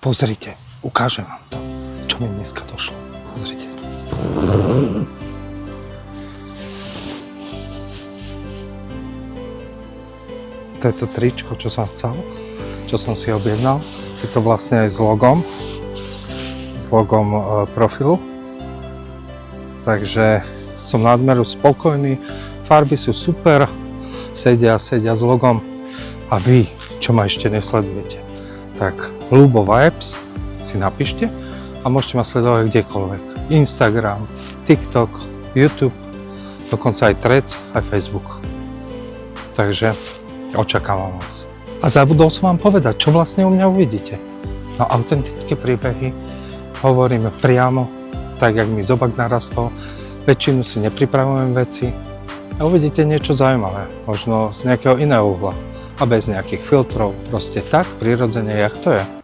Pozrite, ukážem vám to, čo mi dneska došlo. Pozrite. To je to tričko, čo som chcel, čo som si objednal. Je to vlastne aj s logom profilu. Takže som nadmeru spokojný, farby sú super, sedia s logom. A vy, čo ma ešte nesledujete, tak Ľubo Vibes si napíšte a môžete ma sledovať kdekoľvek. Instagram, TikTok, YouTube, dokonca aj Threads, aj Facebook. Takže očakávam vás. A zabudol som vám povedať, čo vlastne u mňa uvidíte. No, autentické príbehy, hovoríme priamo, tak jak mi zobak narastol, väčšinu si nepripravujem veci a uvidíte niečo zaujímavé, možno z nejakého iného uhla a bez nejakých filtrov, proste tak prirodzene, jak to je.